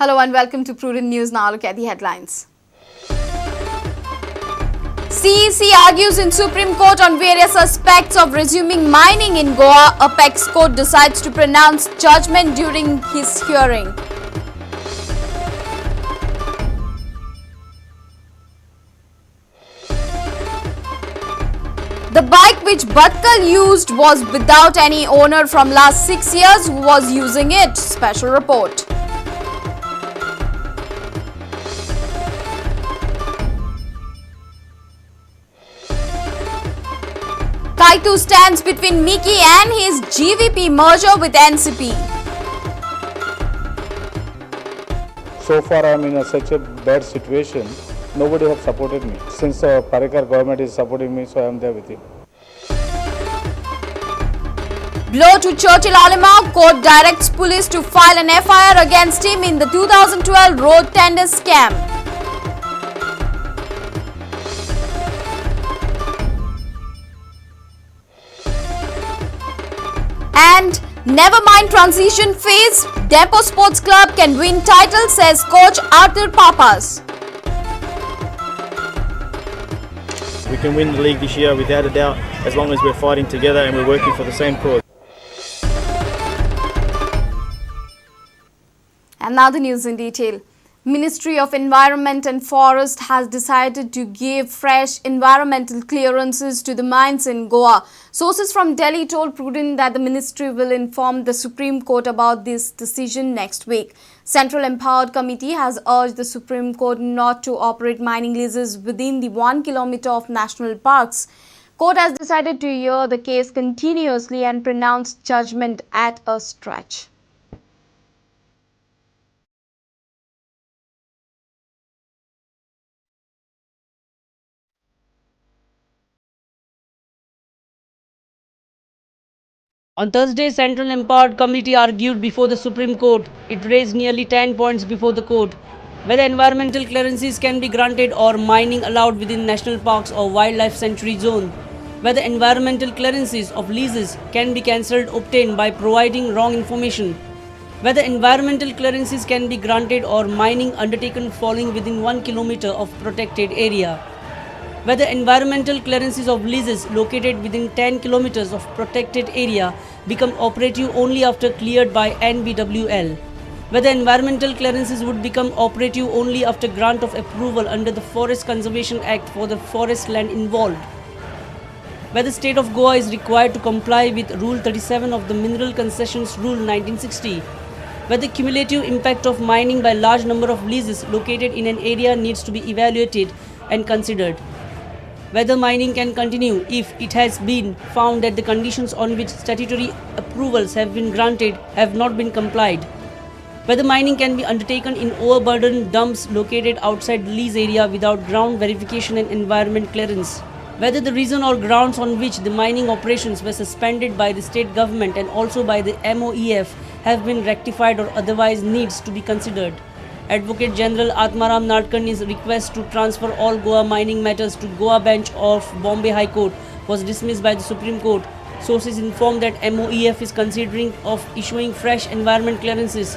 Hello and welcome to Prudent News. Now look at the headlines. CEC argues in Supreme Court on various aspects of resuming mining in Goa. Apex Court decides to pronounce judgment during his hearing. The bike which Bhatkal used was without any owner from last 6 years who was using it. Special report. Kaitu stands between Miki and his GVP merger with NCP. So far I am in such a bad situation. Nobody has supported me. Since Parekar government is supporting me, so I am there with him. Blow to Churchill Alima. Court directs police to file an FIR against him in the 2012 road tender scam. And never mind transition phase. Depot Sports Club can win title, says coach Arthur Papas. We can win the league this year without a doubt, as long as we're fighting together and we're working for the same cause. And now the news in detail. Ministry of Environment and Forest has decided to give fresh environmental clearances to the mines in Goa. Sources from Delhi told Prudent that the ministry will inform the Supreme Court about this decision next week. Central Empowered Committee has urged the Supreme Court not to operate mining leases within the 1 kilometer of national parks. Court has decided to hear the case continuously and pronounce judgment at a stretch. On Thursday, Central Empowered Committee argued before the Supreme Court. It raised nearly 10 points before the court. Whether environmental clearances can be granted or mining allowed within national parks or wildlife sanctuary zone. Whether environmental clearances of leases can be cancelled obtained by providing wrong information. Whether environmental clearances can be granted or mining undertaken falling within 1 kilometer of protected area. Whether environmental clearances of leases located within 10 kilometers of protected area become operative only after cleared by NBWL. Whether environmental clearances would become operative only after grant of approval under the Forest Conservation Act for the forest land involved. Whether state of Goa is required to comply with Rule 37 of the Mineral Concessions Rule 1960. Whether cumulative impact of mining by large number of leases located in an area needs to be evaluated and considered. Whether mining can continue if it has been found that the conditions on which statutory approvals have been granted have not been complied. Whether mining can be undertaken in overburdened dumps located outside the lease area without ground verification and environment clearance. Whether the reason or grounds on which the mining operations were suspended by the state government and also by the MOEF have been rectified or otherwise needs to be considered. Advocate General Atmaram Nadkarni's request to transfer all Goa mining matters to Goa bench of Bombay High Court was dismissed by the Supreme Court. Sources informed that MOEF is considering of issuing fresh environment clearances.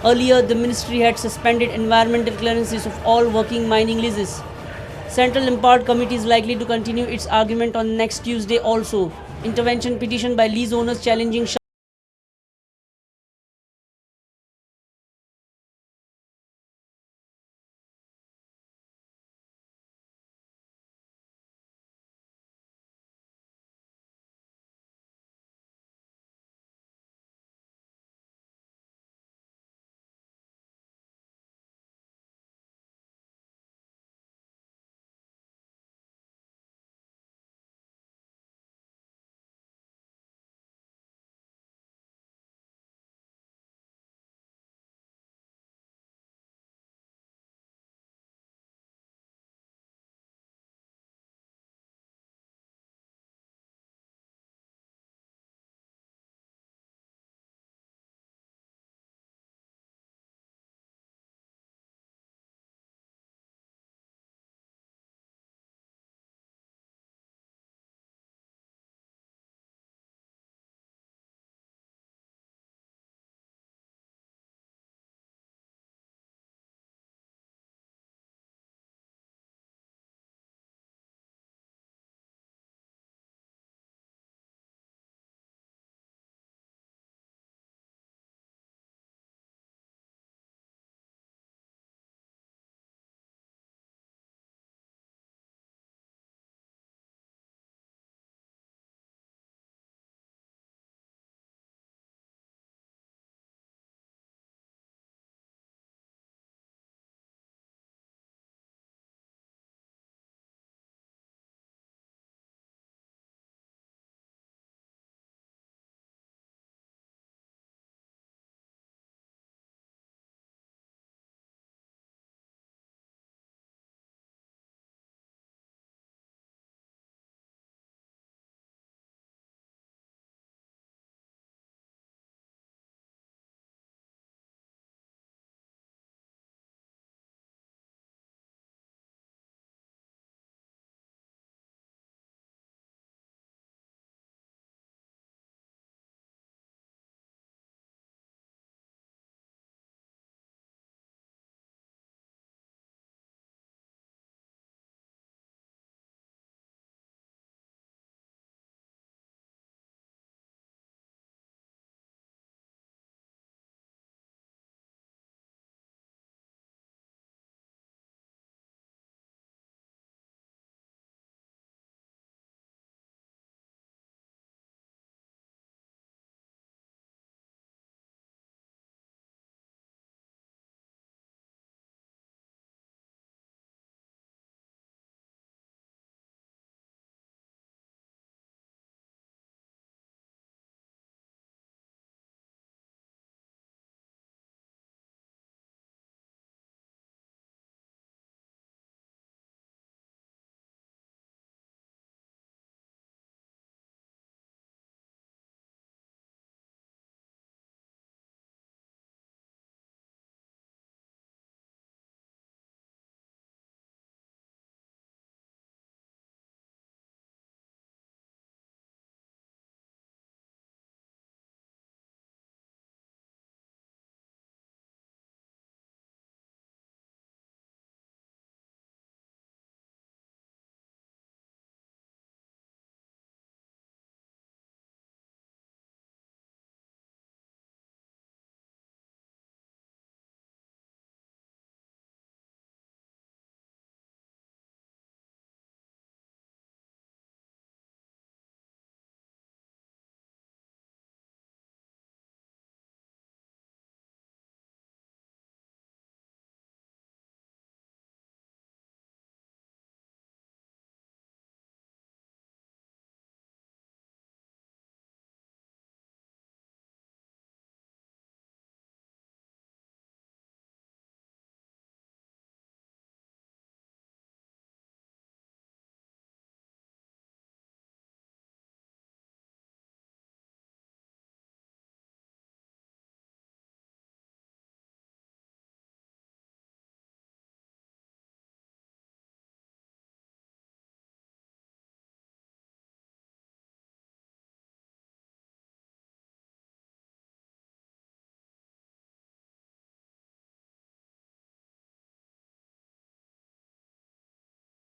Earlier, the ministry had suspended environmental clearances of all working mining leases. Central Empowered Committee is likely to continue its argument on next Tuesday also. Intervention petition by lease owners challenging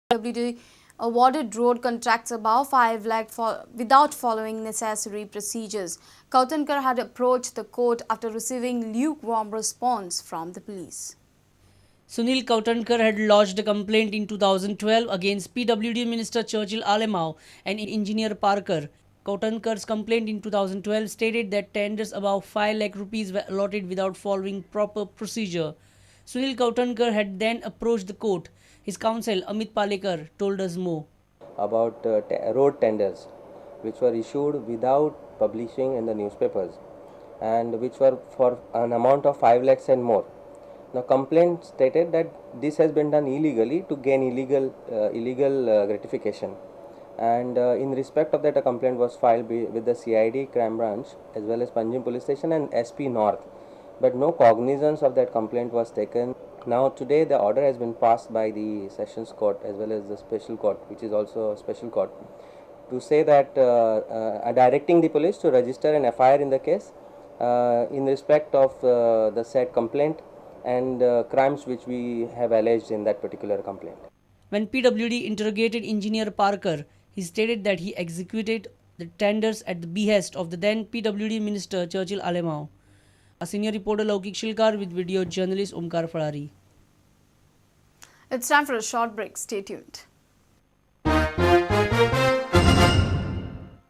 PWD awarded road contracts above 5 lakh without following necessary procedures. Kautankar had approached the court after receiving lukewarm response from the police. Sunil Kautankar had lodged a complaint in 2012 against PWD Minister Churchill Alemao and engineer Parker. Kautankar's complaint in 2012 stated that tenders above 5 lakh rupees were allotted without following proper procedure. Sunil Kautankar had then approached the court. His counsel Amit Palekar told us more. About road tenders which were issued without publishing in the newspapers and which were for an amount of 5 lakhs and more. Now, complaint stated that this has been done illegally to gain illegal gratification, and in respect of that, a complaint was filed with the CID crime branch as well as Panjim police station and SP North, but no cognizance of that complaint was taken. Now, today the order has been passed by the Sessions Court as well as the Special Court, which is also a special court, to say that directing the police to register an FIR in the case in respect of the said complaint and crimes which we have alleged in that particular complaint. When PWD interrogated engineer Parker, he stated that he executed the tenders at the behest of the then PWD minister Churchill Alemao. A senior reporter Laukik Shilkar with video journalist Omkar Farari. It's time for a short break. Stay tuned.